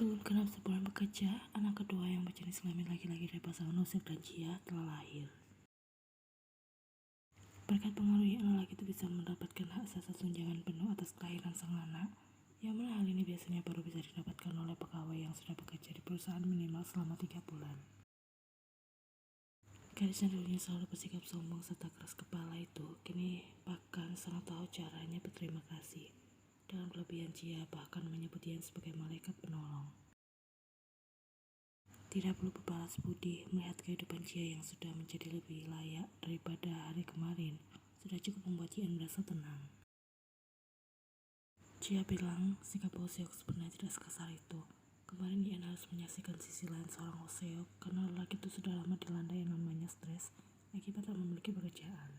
Belum genap sebulan bekerja, anak kedua yang berjenis kelamin laki-laki dari pasangan Nusir dan Jia telah lahir. Berkat pengaruh yang lelaki itu bisa mendapatkan hak asas tunjangan penuh atas kelahiran sang anak, yang mana hal ini biasanya baru bisa didapatkan oleh pegawai yang sudah bekerja di perusahaan minimal selama 3 bulan. Gadis yang dulunya selalu bersikap sombong serta keras kepala itu kini bahkan sangat tahu caranya berterima kasih. Dengan kelebihan Jia bahkan menyebut dia sebagai malaikat penolong. Tidak perlu berbalas budi, melihat kehidupan Jia yang sudah menjadi lebih layak daripada hari kemarin sudah cukup membuat Jian merasa tenang. Jia bilang sikap Hoseok sebenarnya tidak sekasar itu. Kemarin Jian harus menyaksikan sisi lain seorang Hoseok karena lelaki itu sudah lama dilanda yang namanya stres akibat tak memiliki pekerjaan.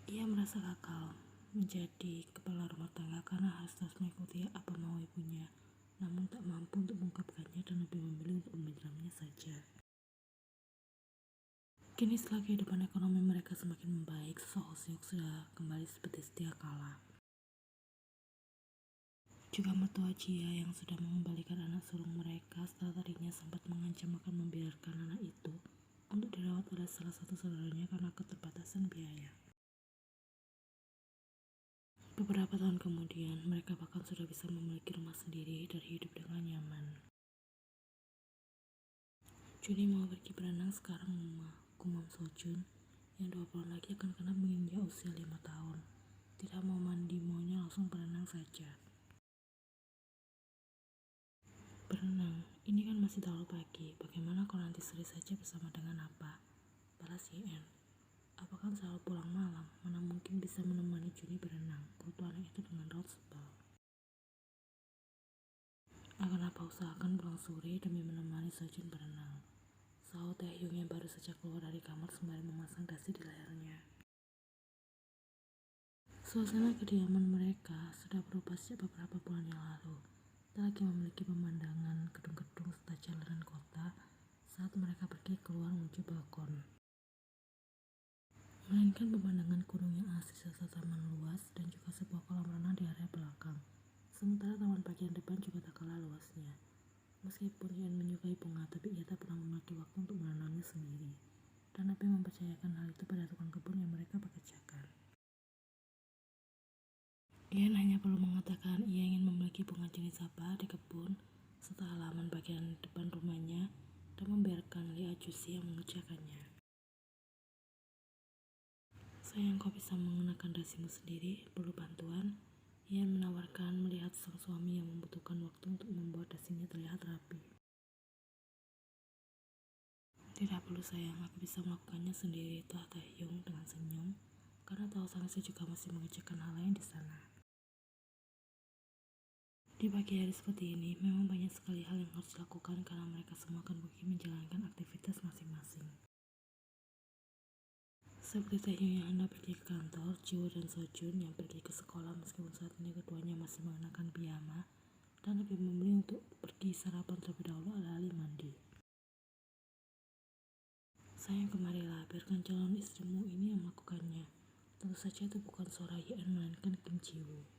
Ia merasa gagal menjadi kepala rumah tangga karena harus terus mengikuti apa mau ibunya, namun tak mampu untuk mengungkapkannya dan lebih memilih untuk mendiamnya saja. Kini setelah kehidupan ekonomi mereka semakin membaik, sosok Hoseok sudah kembali seperti sedia kala. Juga mertua Jia yang sudah mengembalikan anak sulung mereka setelah tadinya sempat mengancam akan membiarkan anak itu untuk dirawat oleh salah satu saudaranya karena keterbatasan biaya. Beberapa tahun kemudian, mereka bahkan sudah bisa memiliki rumah sendiri dan hidup dengan nyaman. Juni mau pergi berenang sekarang Kumam Sojun yang 2 bulan lagi akan genap menginjak usia 5 tahun. Tidak mau mandi, maunya langsung berenang saja. Berenang, ini kan masih terlalu pagi. Bagaimana kalau nanti sore saja bersama dengan apa? Balas Yen. Apa kan selalu pulang malam, mana mungkin bisa menemani Juni berenang, kutu anak itu dengan raut sebal. Akan apa usahakan pulang sore demi menemani Sojun berenang. Sahut Taehyung yang baru saja keluar dari kamar sembari memasang dasi di lehernya. Suasana kediaman mereka sudah berubah sejak beberapa bulan yang lalu. Tak lagi memiliki pemandangan gedung-gedung serta jalanan kota saat mereka pergi keluar menuju balkon. Melainkan pemandangan gunung yang asri serta taman luas dan juga sebuah kolam renang di area belakang. Sementara taman bagian depan juga tak kalah luasnya. Meskipun Ian menyukai bunga, tapi ia tak pernah memiliki waktu untuk menanamnya sendiri. Dan lebih mempercayakan hal itu pada tukang kebun yang mereka pekerjakan. Ian hanya perlu mengatakan ia ingin memiliki bunga jenis apa di kebun serta halaman bagian depan rumahnya dan membiarkan Lee Ajusi yang mengerjakannya. Sayang kau bisa mengenakan dasimu sendiri, perlu bantuan? Ian menawarkan melihat sang suami yang membutuhkan waktu untuk membuat dasinya terlihat rapi. Tidak perlu sayang, aku bisa melakukannya sendiri, telah Taehyung dengan senyum, karena tahu sang istri juga masih mengerjakan hal lain di sana. Di pagi hari seperti ini, memang banyak sekali hal yang harus dilakukan karena mereka semua akan pergi menjalankan aktivitas masing-masing. Seperti Taehyung yang hendak pergi ke kantor, Jiwoo dan Sojun yang pergi ke sekolah meskipun saat ini keduanya masih mengenakan piyama dan lebih memilih untuk pergi sarapan terlebih dahulu alih-alih mandi. Sayang, kemarilah, biarkan calon istrimu ini yang melakukannya. Tentu saja itu bukan suara Yeon melainkan Kim Jiwoo.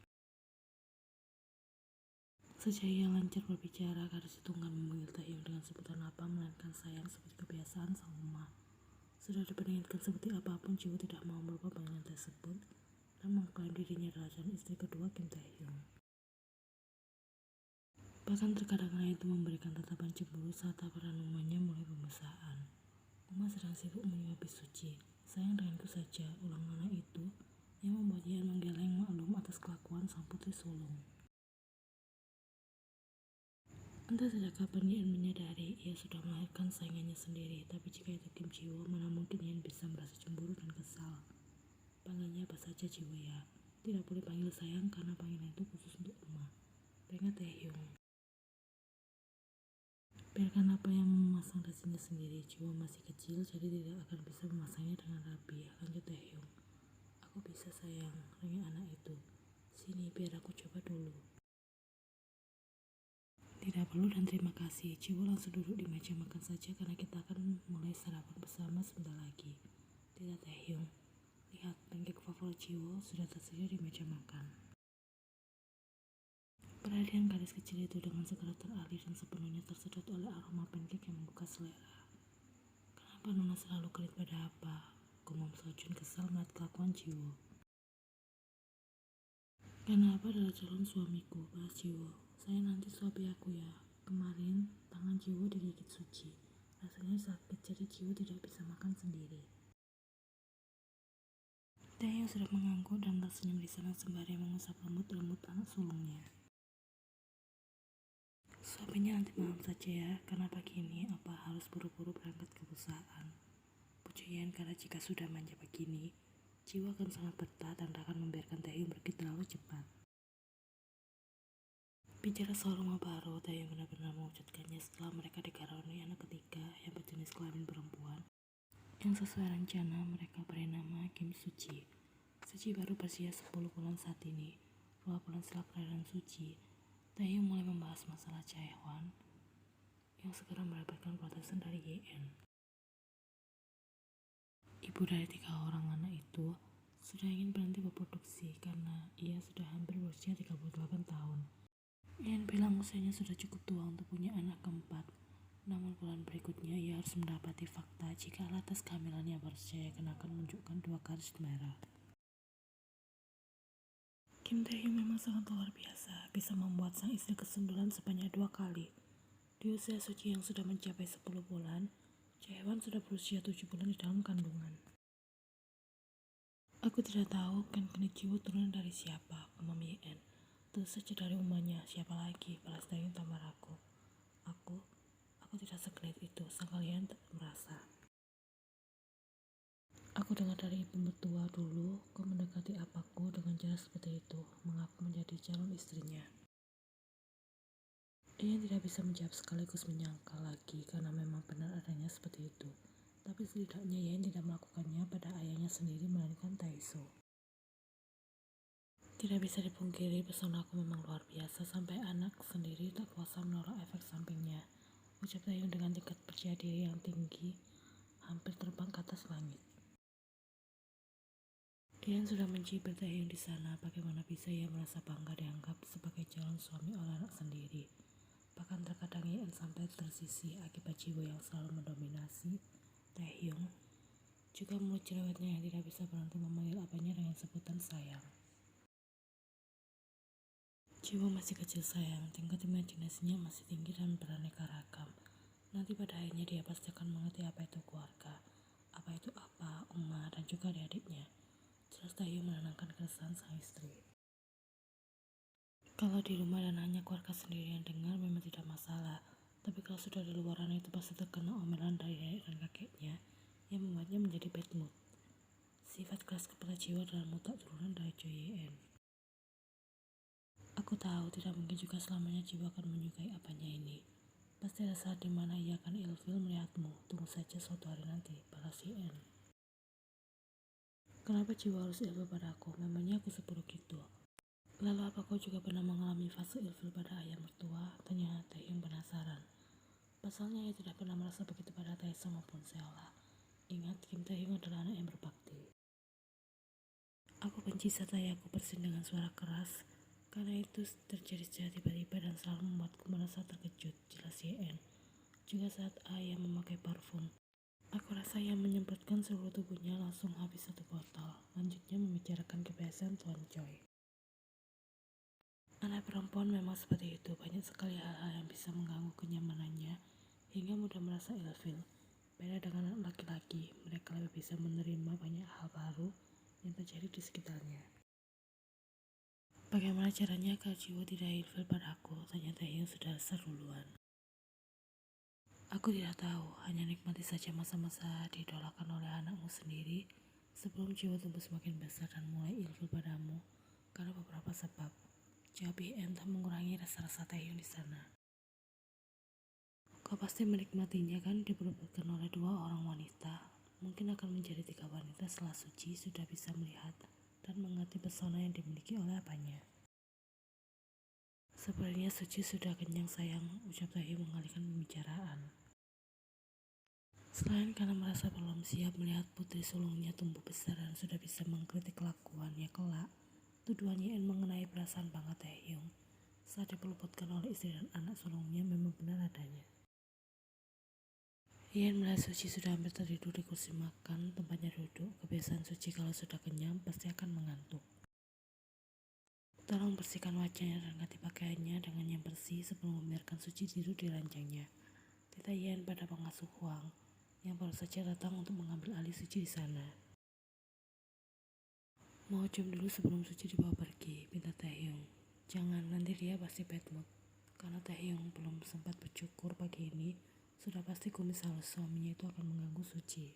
Sejak ia lancar berbicara, gadis itu enggan memanggil Taehyung dengan sebutan apa melainkan sayang seperti kebiasaan sang emak. Sudah diperingatkan seperti apapun, Jiwoo tidak mau merubah panggilan tersebut dan mengklaim dirinya adalah calon istri kedua Kim Taehyung. Bahkan terkadang hal itu memberikan tatapan cemburu saat taparan rumahnya mulai pemesraan. Uma sedang sibuk menyuapi Suci. Sayang, denganku saja, ulang anak itu yang membuat Ian menggeleng maklum atas kelakuan sang putri sulung. Entah sejak kapan Ian menyadari ia sudah melahirkan saingannya sendiri, tapi jika itu Kim Jiwoo, mana mungkin Ian bisa merasa cemburu dan kesal. Panggilnya apa saja Jiwoo ya. Tidak boleh panggil sayang karena panggilan itu khusus untuk Uma. Peringat Taehyung. Biarkan apa yang memasang dasinya sendiri. Jiwoo masih kecil jadi tidak akan bisa memasangnya dengan rapi. Lanjut Taehyung. Aku bisa sayang, rengek anak itu. Sini biar aku coba dulu. Tidak perlu dan terima kasih. Jiwoo langsung duduk di meja makan saja karena kita akan mulai sarapan bersama sebentar lagi. Tidak Taehyung. Lihat, pancake favorit Jiwoo sudah tersedia di meja makan. Perhatian gadis kecil itu dengan segera teralih dan sepenuhnya tersedot oleh aroma pancake yang membuka selera. Kenapa Nona selalu kelit pada apa? Gumam Sojun kesal melihat kelakuan Jiwo. Karena apa adalah calon suamiku, balas Jiwo. Saya nanti suami aku ya. Kemarin tangan Jiwo digigit Suci. Rasanya sakit jadi Jiwo tidak bisa makan sendiri. Taehyung sudah mengangguk dan tersenyum di sana sembari mengusap lembut-lembut anak sulungnya. Suaminya nanti malam saja ya, karena pagi ini apa harus buru-buru berangkat ke perusahaan. Pujian karena jika sudah manja begini, Jiwo akan sangat betah dan akan membiarkan Taehyung pergi terlalu cepat. Bicara soal rumah baru, Taehyung benar-benar mewujudkannya setelah mereka dikaruniai anak ketiga yang berjenis kelamin perempuan. Yang sesuai rencana mereka beri nama Kim Suci. Suci baru berusia 10 bulan saat ini. 2 bulan setelah kelahiran Suci, Taehyung mulai membahas masalah Chaewon yang segera mendapatkan protesan dari YN. Ibu dari 3 orang anak itu sudah ingin berhenti berproduksi karena ia sudah hampir berusia 38 tahun. YN bilang usianya sudah cukup tua untuk punya anak keempat. Namun bulan berikutnya ia harus mendapati fakta jika atas kehamilannya baru saja akan menunjukkan 2 garis merah. Kim Taehyung memang sangat luar biasa, bisa membuat sang istri kesundulan sebanyak 2 kali. Di usia Suci yang sudah mencapai 10 bulan, Chaewon sudah berusia 7 bulan di dalam kandungan. Aku tidak tahu kan Jiwo turun dari siapa, gumam YN. Tentu saja dari umahnya, siapa lagi, balas Taehyung tambah ragu. Aku tidak segelit itu, sang kalian merasa. Aku dengar dari ibu mertua dulu, kau mendekati apaku dengan cara seperti itu, mengaku menjadi calon istrinya. Ia tidak bisa menjawab sekaligus menyangka lagi karena memang benar adanya seperti itu. Tapi setidaknya Yen tidak melakukannya pada ayahnya sendiri melainkan Taeso. Tidak bisa dipungkiri pesonaku memang luar biasa sampai anak sendiri tak kuasa menolak efek sampingnya. Ucap Taehyung dengan tingkat percaya diri yang tinggi, hampir terbang ke atas langit. Yen sudah mencibir Taehyung di sana, bagaimana bisa ia merasa bangga dianggap sebagai calon suami oleh anak sendiri. Bahkan terkadang Yen sampai tersisih akibat Jiwo yang selalu mendominasi Taehyung. Juga mulut cerewetnya yang tidak bisa berhenti memanggil apanya dengan sebutan sayang. Jiwo masih kecil sayang, tingkat imajinasinya masih tinggi dan beraneka ragam. Nanti pada akhirnya dia pasti akan mengerti apa itu keluarga, apa itu apa, Uma, dan juga adik-adiknya. Jelas Taehyung menenangkan keresahan sang istri. Kalau di rumah dan hanya keluarga sendiri yang dengar memang tidak masalah, tapi kalau sudah di luaran itu pasti terkena omelan dari nenek dan kakeknya yang membuatnya menjadi bad mood. Sifat keras kepala Jiwo adalah mutak turunan dari Choi Yen. Aku tahu tidak mungkin juga selamanya Jiwo akan menyukai apanya ini. Pasti ada saat dimana ia akan ilfil melihatmu. Tunggu saja suatu hari nanti, balas Yen. Kenapa Jiwo harus ilfil padaku? Memangnya aku seburuk itu? Lalu apa kau juga pernah mengalami fase ilfil pada ayah mertua? Tanya Taehyung penasaran. Pasalnya ia tidak pernah merasa begitu pada Taeso maupun Seola. Ingat, Kim Taehyung adalah anak yang berbakti. Aku benci saat ayahku bersin dengan suara keras, karena itu terjadi secara tiba-tiba dan selalu membuatku merasa terkejut, jelas YN. Juga saat ayah memakai parfum. Aku rasa ia menyemprotkan seluruh tubuhnya langsung habis 1 botol. Lanjutnya membicarakan kebiasaan Tuan Choi. Anak perempuan memang seperti itu, banyak sekali hal-hal yang bisa mengganggu kenyamanannya hingga mudah merasa ilfil. Beda dengan anak laki-laki, mereka lebih bisa menerima banyak hal baru yang terjadi di sekitarnya. Bagaimana caranya agar Jiwo tidak ilfil padaku? Tanya Taehyung sudah seruluan. Aku tidak tahu, hanya nikmati saja masa-masa diidolakan oleh anakmu sendiri sebelum Jiwo tumbuh semakin besar dan mulai ilfil padamu karena beberapa sebab. Jawab YN tak mengurangi rasa-rasa Taehyung di sana. Kau pasti menikmatinya kan diperebutkan oleh 2 orang wanita. Mungkin akan menjadi 3 wanita setelah Suci sudah bisa melihat dan mengerti pesona yang dimiliki oleh apanya. Sebenarnya Suci sudah kenyang sayang, ucap Taehyung mengalihkan pembicaraan. Selain karena merasa belum siap melihat putri sulungnya tumbuh besar dan sudah bisa mengkritik kelakuannya kelak, tuduhan YN mengenai perasaan bangga Taehyung saat dipeluputkan oleh istri dan anak sulungnya memang benar adanya. Ian melihat Suci sudah hampir tertidur di kursi makan tempatnya duduk. Kebiasaan Suci kalau sudah kenyang pasti akan mengantuk. Tolong bersihkan wajahnya dan ganti pakaiannya dengan yang bersih sebelum membiarkan Suci tidur di ranjangnya. Tita Ian pada pengasuh Huang yang baru saja datang untuk mengambil alih Suci di sana. Mau cium dulu sebelum Suci dibawa pergi, pinta Taehyung. Jangan, nanti dia pasti bad mood. Karena Taehyung belum sempat bercukur pagi ini, sudah pasti kumis halus suaminya itu akan mengganggu Suci.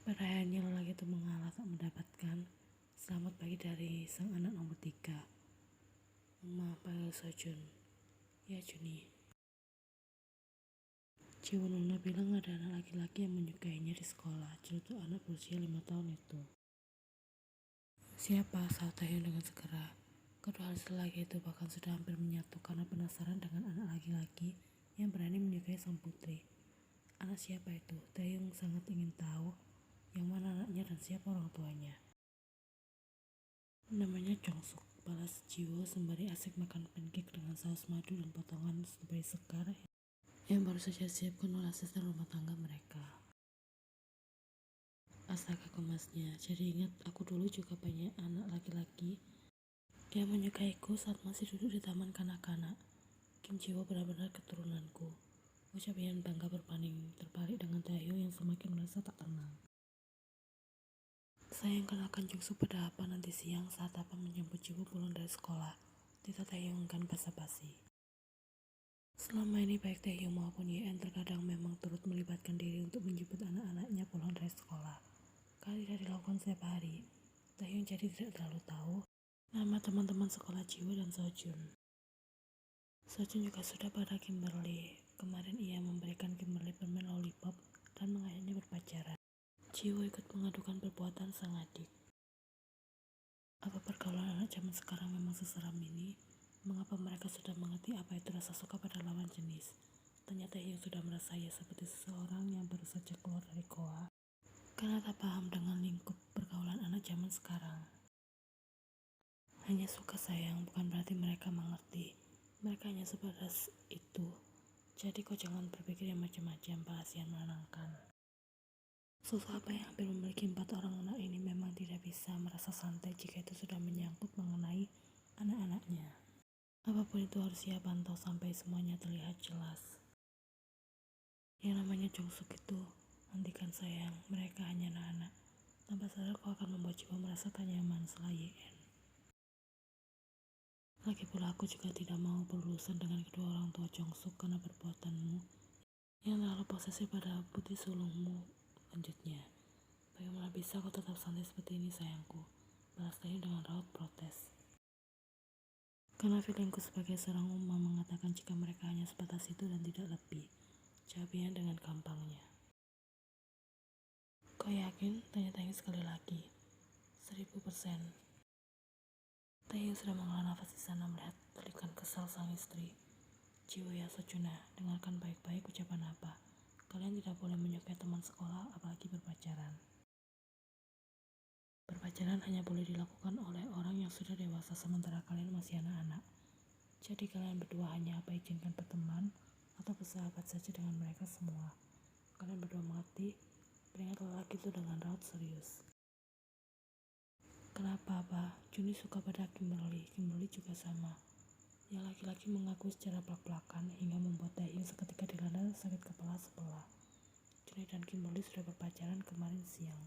Pada akhirnya lelaki itu mengalah tak mendapatkan selamat pagi dari sang anak nomor 3. Uma panggil Sojun. Ya Juni. Ciwununa bilang ada anak laki-laki yang menyukainya di sekolah. Celutuk anak berusia 5 tahun itu. Siapa? Sahut Taehyung dengan segera. Kedua laki itu bahkan sudah hampir menyatu karena penasaran dengan anak laki-laki yang berani menyukai sang putri. Anak siapa itu? Taehyung sangat ingin tahu yang mana anaknya dan siapa orang tuanya. Namanya Jongsuk, balas Jiwo sembari asik makan pancake dengan saus madu dan potongan strawberry segar yang baru saja disiapkan oleh asisten rumah tangga mereka. Astaga kemasnya, jadi ingat aku dulu juga banyak anak laki-laki yang menyukaiku saat masih duduk di taman kanak-kanak. Kim Jiwo benar-benar keturunanku. Ucap Ian bangga berbanding terbalik dengan Taehyung yang semakin merasa tak tenang. Sayang kenalkan Jongsuk pada apa nanti siang saat apa menjemput Jiwo pulang dari sekolah. Tita Taehyung kan basa-basi. Selama ini baik Taehyung maupun Yeon terkadang memang turut melibatkan diri untuk menjemput anak-anaknya pulang dari sekolah. Kalau tidak dilakukan setiap hari, Taehyung jadi tidak terlalu tahu nama teman-teman sekolah Jiwo dan Sojun. Sojun juga sudah pada Kimberly. Kemarin ia memberikan Kimberly permen lollipop dan mengajaknya berpacaran. Jiwo ikut mengadukan perbuatan sang adik. Apa pergaulan anak zaman sekarang memang seseram ini? Mengapa mereka sudah mengerti apa itu rasa suka pada lawan jenis? Ternyata yang sudah merasa ia seperti seseorang yang baru saja keluar dari goa karena tak paham dengan lingkup pergaulan anak zaman sekarang. Hanya suka sayang, bukan berarti mereka mengerti. Mereka hanya sebatas itu. Jadi kau jangan berpikir yang macam-macam, balas Ian menenangkan. Sosok apa yang hampir memiliki 4 orang anak ini memang tidak bisa merasa santai jika itu sudah menyangkut mengenai anak-anaknya. Apapun itu harus ia pantau sampai semuanya terlihat jelas. Yang namanya Jongsuk itu, hentikan sayang, mereka hanya anak-anak. Tanpa sadar kau akan membuat jiwa merasa tak nyaman setelah YN. Lagi pula aku juga tidak mau berurusan dengan kedua orang tua Jongsuk karena perbuatanmu yang terlalu posesif pada putri sulungmu. Lanjutnya, bagaimana bisa kau tetap santai seperti ini sayangku? Balas Taehyung dengan raut protes. Karena feelingku sebagai seorang Uma mengatakan jika mereka hanya sebatas itu dan tidak lebih. Jawabnya dengan gampangnya. Kau yakin? Tanya Taehyung sekali lagi. 1000%. Taehyung sudah menghela nafas di sana melihat telikan kesal sang istri. Jiwo ya Sojuna, dengarkan baik-baik ucapan apa. Kalian tidak boleh menyukai teman sekolah, apalagi berpacaran. Berpacaran hanya boleh dilakukan oleh orang yang sudah dewasa sementara kalian masih anak-anak. Jadi kalian berdua hanya apa izinkan berteman atau bersahabat saja dengan mereka semua. Kalian berdua mengerti? Peringat lelaki itu dengan raut serius. Kenapa apa? Juni suka pada Kimberly juga sama. Yang laki-laki mengaku secara belak-belakan hingga membuat Taehyung seketika dilanda sakit kepala sebelah. Juni dan Kimberly sudah berpacaran kemarin siang.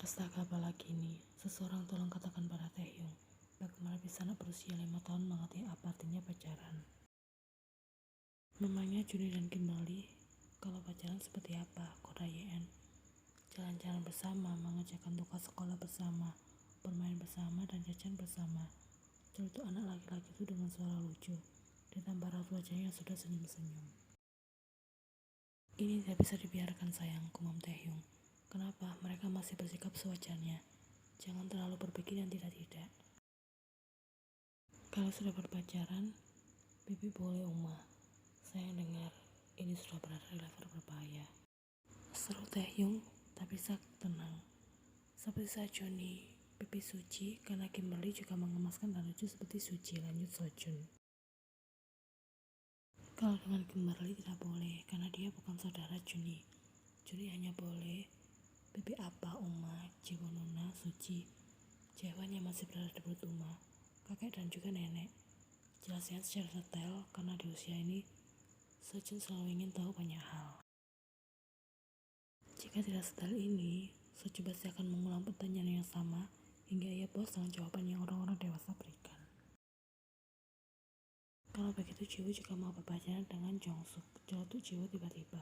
Astaga apalagi ini? Seseorang tolong katakan pada Taehyung, bagaimana bisa anak berusia 5 tahun mengerti apa artinya pacaran? Memangnya Juni dan Kimberly kalau pacaran seperti apa? Koda YN. Jalan-jalan bersama, mengerjakan tugas sekolah bersama, bermain bersama dan jajan bersama. Celutuk anak laki-laki itu dengan suara lucu, ditambah raut wajahnya yang sudah senyum-senyum. Ini tidak bisa dibiarkan sayang, kumam Taehyung. Kenapa mereka masih bersikap sewajarnya? Jangan terlalu berpikir yang tidak-tidak. Kalau sudah berpacaran, bibi boleh Uma. Sayang dengar, ini sudah berada di level berbahaya. Seru Taehyung, tak bisa tenang. Seperti saat Joni Pipi Suci karena Kimberly juga mengemaskan dan lucu seperti Suci, lanjut Sojun. Kalau dengan Kimberly tidak boleh karena dia bukan saudara Juni. Juni hanya boleh pipi apa Uma, Jiwo Nuna, Suci, Jaewan yang masih berada di perut Uma, kakek dan juga nenek. Jelasnya secara detail karena di usia ini Sojun selalu ingin tahu banyak hal. Jika tidak sedetail ini, Sojun pasti akan mengulang pertanyaan yang sama hingga ia puas dengan jawaban yang orang-orang dewasa berikan. Kalau begitu Jiwo juga mau berpacaran dengan Jongsuk. Celotuk Jiwo tiba-tiba.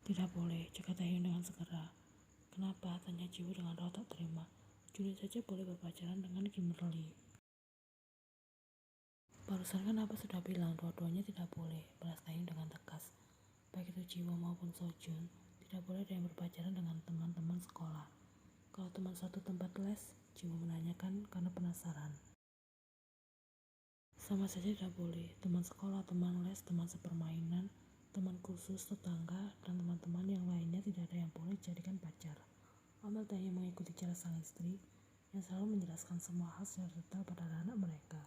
Tidak boleh, cakap Taehyung dengan segera. Kenapa? Tanya Jiwo dengan raut tak terima. Juni saja boleh berpacaran dengan Kimberly. Barusan kan apa sudah bilang dua-duanya tidak boleh, balas Taehyung dengan tegas. Baik itu Jiwo maupun Sojun, tidak boleh ada yang berpacaran dengan teman-teman sekolah. Kalau teman satu tempat les, Jiwo menanyakan karena penasaran. Sama saja tidak boleh, teman sekolah, teman les, teman sepermainan, teman khusus, tetangga, dan teman-teman yang lainnya tidak ada yang boleh dijadikan pacar. Omel Taehyung mengikuti cara sang istri yang selalu menjelaskan semua hal secara detail pada anak mereka.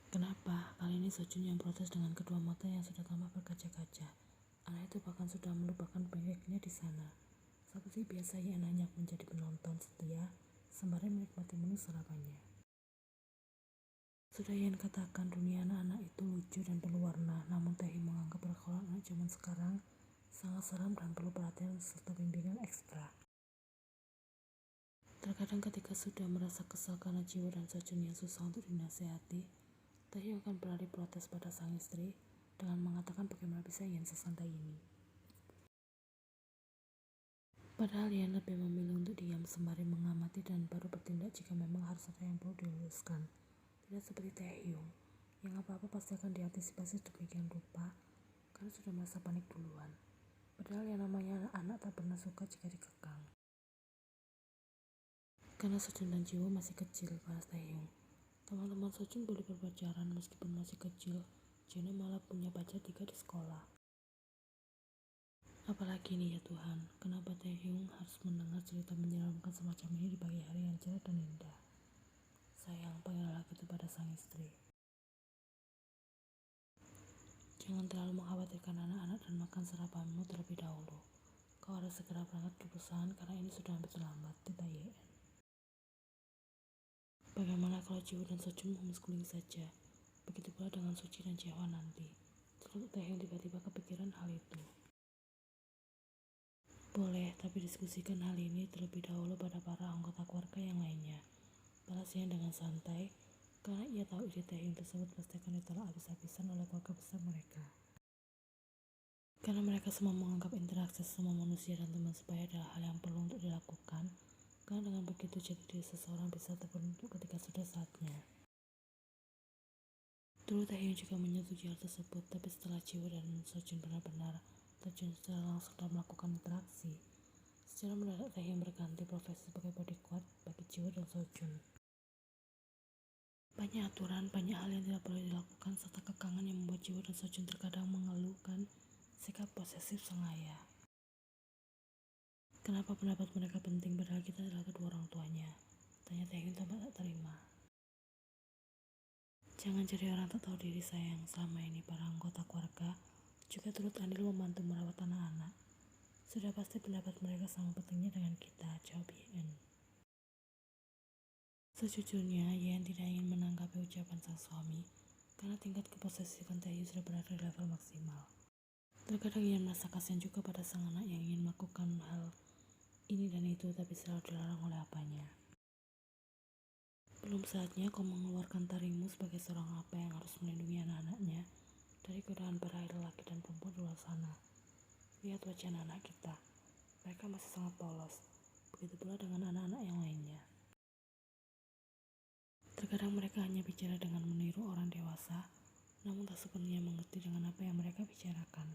Kenapa? Kali ini Sojun yang protes dengan kedua mata yang sudah tampak berkaca-kaca. Anak itu bahkan sudah melupakan bengeknya di sana. Seperti biasa ia hanya menjadi penonton setia sembari menikmati menu sarapannya. Sudah Yan katakan dunia anak-anak itu lucu dan penuh warna, namun Taehyung menganggap pergaulan anak zaman sekarang sangat seram dan perlu perhatian serta bimbingan ekstra. Terkadang ketika sudah merasa kesal karena Jiwo dan Sojun yang susah untuk dinasihati, Taehyung akan berlari protes pada sang istri dengan mengatakan bagaimana bisa Yan sesantai ini. Padahal Yan lebih memilih untuk diam sembari mengamati dan baru bertindak jika memang harus ada yang perlu diluruskan. Tidak seperti Taehyung, yang apa-apa pasti akan diantisipasi demikian rupa karena sudah merasa panik duluan. Padahal yang namanya anak-anak tak pernah suka jika dikekang. Karena Sojun dan Jiwo masih kecil, balas Taehyung. Teman-teman Sojun boleh berpacaran meskipun masih kecil, Jiwo malah punya pacar 3 di sekolah. Apalagi ini ya Tuhan, kenapa Taehyung harus mendengar cerita menyeramkan semacam ini di pagi hari yang cerah dan indah? Sayang, panggillah itu pada sang istri. Jangan terlalu mengkhawatirkan anak-anak dan makan sarapanmu terlebih dahulu. Kau harus segera berangkat ke perusahaan karena ini sudah hampir terlambat, titah Yen. Bagaimana kalau Jiwo dan Sojun homeschooling saja? Begitu pula dengan Suci dan Jaewan nanti. Celotuk Taehyung tiba-tiba kepikiran hal itu. Boleh, tapi diskusikan hal ini terlebih dahulu pada para anggota keluarga yang lainnya. Balas Yan dengan santai, karena ia tahu ide Taehyung tersebut pasti akan ditolak habis-habisan oleh keluarga besar mereka. Karena mereka semua menganggap interaksi sesama manusia dan teman sebaya adalah hal yang perlu untuk dilakukan, karena dengan begitu jati diri seseorang bisa terbentuk ketika sudah saatnya. Dulu Taehyung juga menyetujui hal tersebut, tapi setelah Jiwo dan Sojun benar-benar terjun secara langsung dalam melakukan interaksi, secara mendadak Taehyung berganti profesi sebagai bodyguard bagi Jiwo dan Sojun. Banyak aturan, banyak hal yang tidak boleh dilakukan, serta kekangan yang membuat Jiwo dan Sojun terkadang mengeluhkan sikap posesif sang ayah. Kenapa pendapat mereka penting padahal kita adalah kedua orang tuanya? Tanya Taehyung tampak tak terima. Jangan jadi orang tak tahu diri sayang. Selama ini para anggota keluarga juga turut andil membantu merawat anak-anak. Sudah pasti pendapat mereka sama pentingnya dengan kita, jawab Yen. Sejujurnya, Yen tidak ingin menanggapi ucapan sang suami karena tingkat keposesifan Taehyung sudah berada di level maksimal. Terkadang Yen merasa kasihan juga pada sang anak yang ingin melakukan hal ini dan itu tapi selalu dilarang oleh apanya. Belum saatnya kau mengeluarkan taringmu sebagai seorang apa yang harus melindungi anak-anaknya dari godaan berakhir laki dan perempuan di luar sana. Lihat wajah anak kita, mereka masih sangat polos. Begitu pula dengan anak-anak yang lainnya. Terkadang mereka hanya bicara dengan meniru orang dewasa, namun tak sepenuhnya mengerti dengan apa yang mereka bicarakan.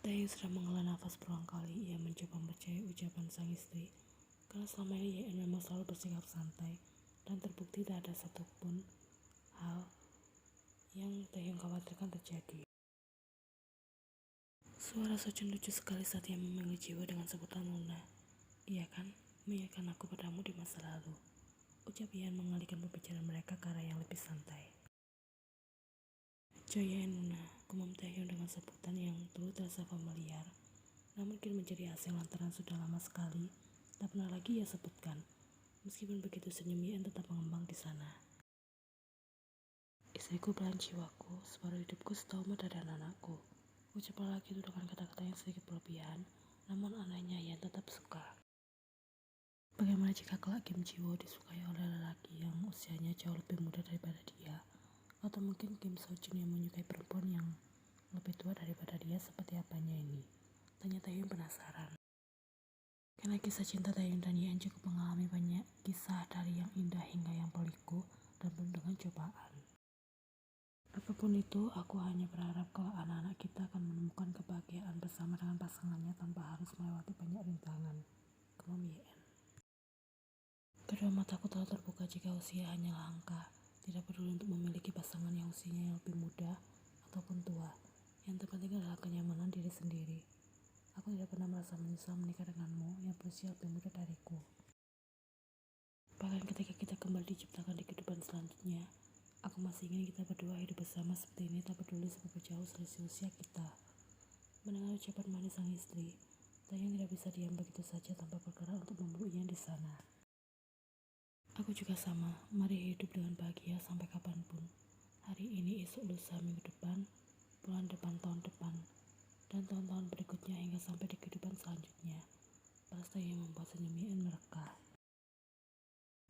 Taehyung sudah menghela nafas berulang kali. Ia mencoba mempercayai ucapan sang istri, karena selama ini Yen memang selalu bersikap santai, dan terbukti tak ada satupun hal yang Taehyung khawatirkan terjadi. Suara Socun lucu sekali saat ia memanggil Jiwo dengan sebutan Luna. Iya kan, mengingatkan aku padamu di masa lalu. Ucap Ian mengalihkan pembicaraan mereka ke arah yang lebih santai. Joya Luna, gumam Taehyung dengan sebutan yang dulu terasa familiar, namun kini menjadi asing lantaran sudah lama sekali tak pernah lagi ia sebutkan. Meskipun begitu, senyum Ian tetap mengembang di sana. Istriku belahan jiwaku, separuh hidupku setahu dari anak-anakku. Ucap lelaki itu dengan kata-kata yang sedikit berlebihan, namun anehnya Ian tetap suka. Bagaimana jika kelak Kim Jiwo disukai oleh lelaki yang usianya jauh lebih muda daripada dia? Atau mungkin Kim Sojun yang menyukai perempuan yang lebih tua daripada dia seperti apanya ini? Tanya Taehyung penasaran. Karena kisah cinta Taehyung dan Ian cukup mengalami banyak kisah dari yang indah hingga yang peliku dan penuh dengan cobaan. Apapun itu, aku hanya berharap kalau anak-anak kita akan menemukan kebahagiaan bersama dengan pasangannya tanpa harus melewati banyak rintangan. Gumam Ian. Kedua mataku telah terbuka jika usia hanyalah angka. Tidak peduli untuk memiliki pasangan yang usianya lebih muda ataupun tua. Yang terpenting adalah kenyamanan diri sendiri. Aku tidak pernah merasa menyesal menikah denganmu yang berusia lebih muda dariku. Bahkan ketika kita kembali diciptakan di kehidupan selanjutnya, aku masih ingin kita berdua hidup bersama seperti ini, tak peduli seberapa jauh selisih usia kita. Mendengar ucapan manis sang istri, Taehyung tidak bisa diam begitu saja tanpa bergerak untuk memeluk Ian di sana. Aku juga sama, mari hidup dengan bahagia sampai kapanpun. Hari ini, esok, lusa, minggu depan, bulan depan, tahun depan, dan tahun-tahun berikutnya hingga sampai di kehidupan selanjutnya. Balas Taehyung membuat senyum Ian mereka.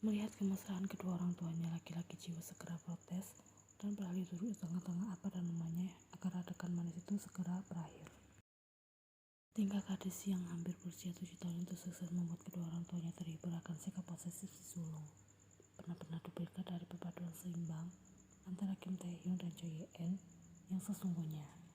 Melihat kemesraan kedua orang tuanya, laki-laki Jiwo segera protes dan beralih duduk di tengah-tengah apa dan namanya agar adegan manis itu segera berakhir. Tingkah gadis yang hampir berusia 7 tahun itu sukses membuat kedua orang tuanya terhibur akan sikap posesif si sulung. Benar-benar duplikat dari perpaduan seimbang antara Kim Taehyung dan Choi Ye-en yang sesungguhnya.